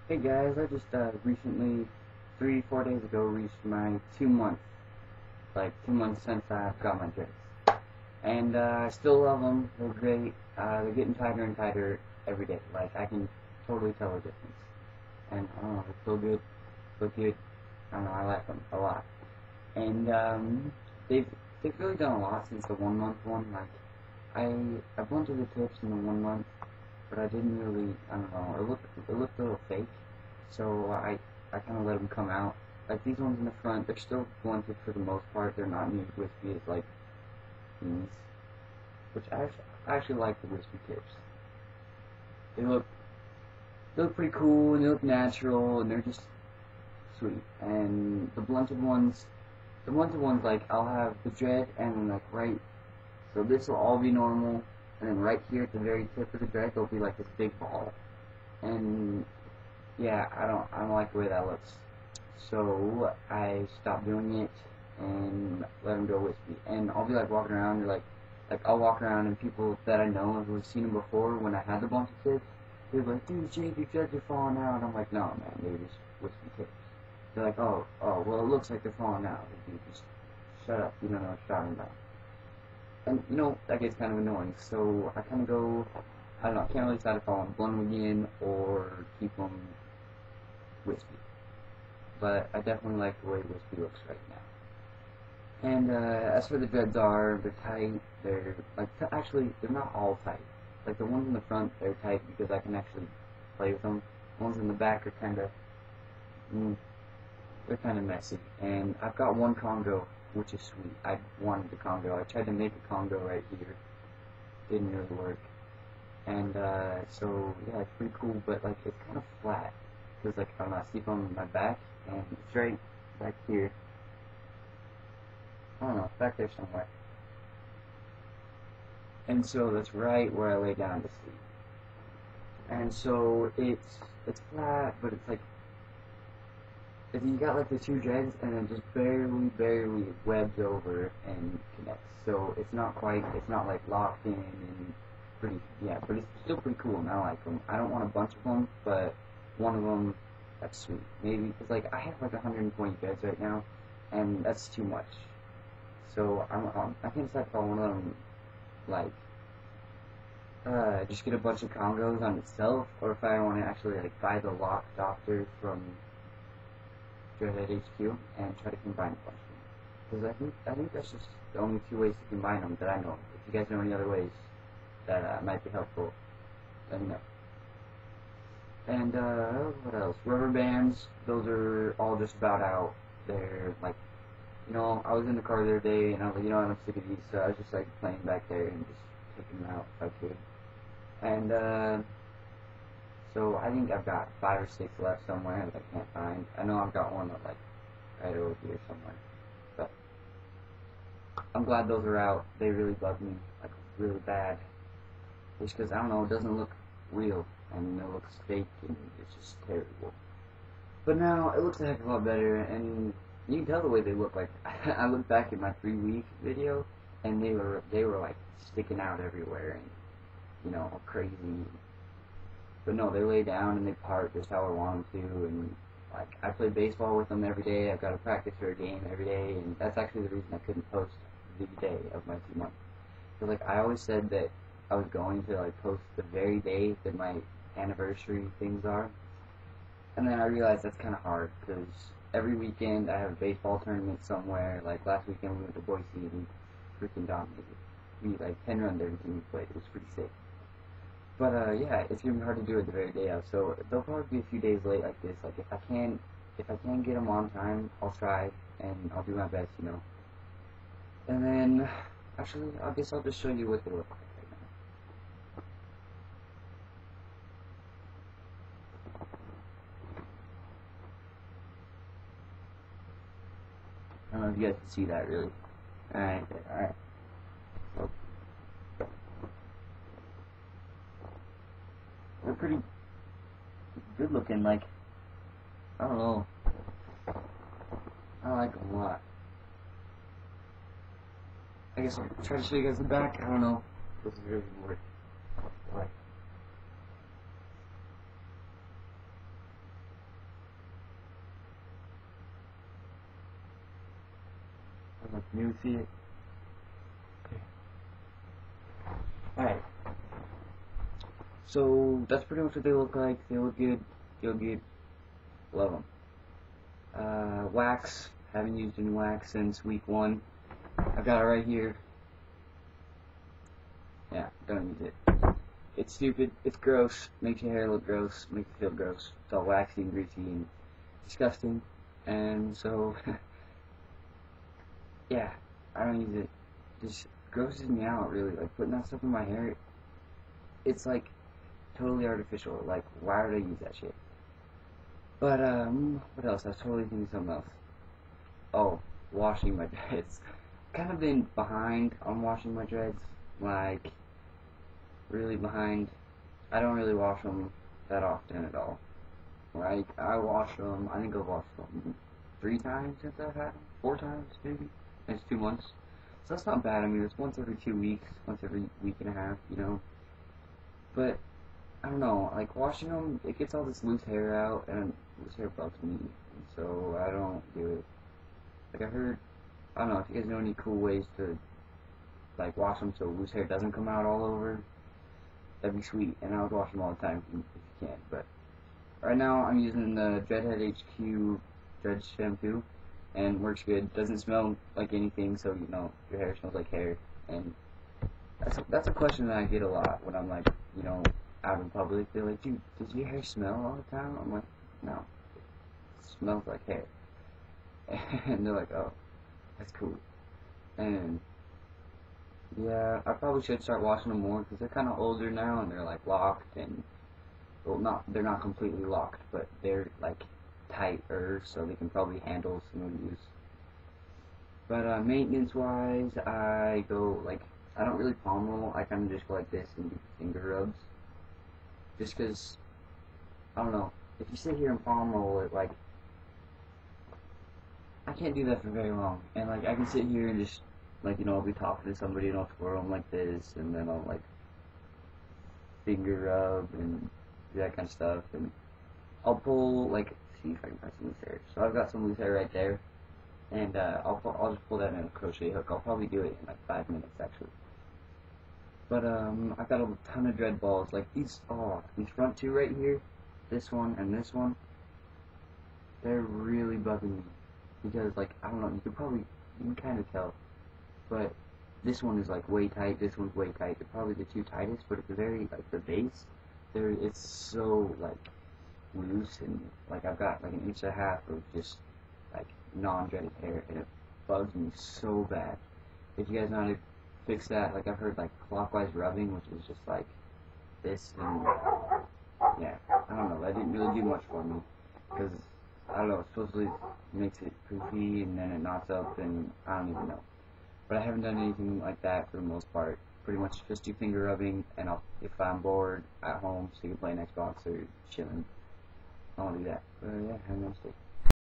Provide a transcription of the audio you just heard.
Hey guys, I just recently, 3, 4 days ago, reached my 2 month, like 2 months since I've got my dreads. And I still love them, they're great, they're getting tighter and tighter every day, like I can totally tell a difference. And I don't know, they feel good, look good, I don't know, I like them a lot. And they've really done a lot since the 1 month one, like I blunted the tips in the 1 month, but I didn't really, I don't know, it looked a little fake, so I kind of let them come out. Like these ones in the front, they're still blunted for the most part, they're not near wispy as like these, which I actually like the wispy tips. They look pretty cool, and they look natural, and they're just sweet. And the blunted ones, like I'll have the dread, and then like so this will all be normal, and then right here at the very tip of the dread, there'll be like this big ball. And yeah, I don't like the way that looks. So I stopped doing it and let them go wispy. And I'll be like walking around, like I'll walk around, and people that I know who have seen them before when I had the blunted tips, they're like, dude, Jake, your dreads are falling out. I'm like, no, man, they're just wispy tips. They're like, oh, well, it looks like they're falling out. Like, dude, just shut up. You don't know what you're talking about. And, that gets kind of annoying. So I kind of go, I don't know, I can't really decide if I want to blend them again or keep them wispy. But I definitely like the way wispy looks right now. And as for the dreads they're tight. They're, like, actually, they're not all tight. Like, the ones in the front, they're tight because I can actually play with them. The ones in the back are kind of, they're kind of messy. And I've got one Congo, which is sweet. I wanted the Congo. I tried to make a Congo right here. Didn't really work. And so yeah, it's pretty cool, but like it's kind of flat because like I don't know, I sleep on my back, and it's right back here. I don't know, back there somewhere. And so that's right where I lay down to sleep. And so it's flat, but it's like if you got like the two dreads and then just barely webs over and connects. So it's not like locked in and pretty, yeah, but it's still pretty cool and I like them. I don't want a bunch of them, but one of them, that's sweet. Maybe, because like I have like 120 dreads right now, and that's too much. So I can't decide if I want them, like, just get a bunch of Congos on itself, or if I want to actually like buy the lock doctor from Dreadhead HQ and try to combine a bunch of them. Because I think that's just the only two ways to combine them that I know of. If you guys know any other ways that might be helpful, let me know. And what else? Rubber bands, those are all just about out. They're like, I was in the car the other day and I was like, I'm sick of these, so I was just like playing back there and just taking them out if I could. And so I think I've got 5 or 6 left somewhere that I can't find. I know I've got one that like right over here somewhere. But I'm glad those are out. They really bug me, like really bad. Just because, I don't know, it doesn't look real, and it looks fake, and it's just terrible. But now, it looks a heck of a lot better, and you can tell the way they look. Like, I look back at my 3-week video, and they were like, sticking out everywhere, and, all crazy. But no, they lay down, and they part just how I want them to, and, like, I play baseball with them every day. I've got to practice for a game every day, and that's actually the reason I couldn't post the day of my 2 months. Because, like, I always said that I was going to like post the very day that my anniversary things are, and then I realized that's kind of hard because every weekend I have a baseball tournament somewhere. Like last weekend we went to Boise and we freaking dominated. We like 10 runs every team we played. It was pretty sick. But yeah, it's gonna be hard to do it the very day of. So they'll probably be a few days late like this. Like if I can get them on time, I'll try and I'll do my best, And then actually, I guess I'll just show you what they look like. I don't know if you guys can see that really. Alright. So, they're pretty good looking, like, I don't know. I like them a lot. I guess I'll try to show you guys the back. I don't know. This is really weird. Like, don't know if you see it. Alright. So that's pretty much what they look like. They look good. Feel good. Love them. Wax. Haven't used any wax since week 1. I've got it right here. Yeah, don't use it. It's stupid. It's gross. Makes your hair look gross. Makes it feel gross. It's all waxy and greasy and disgusting. And so, yeah, I don't use it. Just grosses me out, really. Like, putting that stuff in my hair, it's like totally artificial. Like, why would I use that shit? But, what else? I was totally thinking of something else. Oh, washing my dreads. Kind of been behind on washing my dreads. Like, really behind. I don't really wash them that often at all. Like, I wash them, I think I've washed them 3 times since I've had them. 4 times, maybe. It's 2 months. So that's not bad. I mean, it's once every 2 weeks, once every week and a half, you know. But, I don't know, like, washing them, it gets all this loose hair out, and loose hair bugs me. And so, I don't do it. Like, I don't know, if you guys know any cool ways to, like, wash them so loose hair doesn't come out all over, that'd be sweet. And I would wash them all the time if you can. But right now, I'm using the Dreadhead HQ Dread Shampoo, and works good. Doesn't smell like anything, so, you know, your hair smells like hair. And that's a question that I get a lot when I'm, like, you know, out in public. They're like, dude, does your hair smell all the time? I'm like, no, it smells like hair. And they're like, oh, that's cool. And yeah, I probably should start washing them more because they're kind of older now and they're like locked and, well, they're not completely locked, but they're like tighter, so they can probably handle some abuse. But maintenance wise, I go like, I don't really palm roll. I kind of just go like this and do finger rubs, just because, I don't know, if you sit here and palm roll it, like, I can't do that for very long. And like, I can sit here and just, like, you know, I'll be talking to somebody and I'll twirl them like this, and then I'll like finger rub and do that kind of stuff, and I'll pull, like, see if I can find some loose hair. So I've got some loose hair right there, and I'll just pull that in a crochet hook. I'll probably do it in like 5 minutes actually. But I've got a ton of dread balls, like these front 2 right here, this one and this one. They're really bugging me because, like, I don't know, you can kind of tell, but this one is like way tight, this one's way tight. They're probably the 2 tightest, but at the very, like, the base, it's so like loose, and like I've got like 1.5 inches of just like non-dreaded hair, and it bugs me so bad. If you guys know how to fix that, like, I've heard like clockwise rubbing, which is just like this, and yeah, I don't know, that didn't really do much for me because, I don't know, it supposedly makes it poofy and then it knots up, and I don't even know. But I haven't done anything like that for the most part. Pretty much just do finger rubbing, and if I'm bored at home, so you can play an Xbox or chilling, I'll do that. But yeah, have a nice day.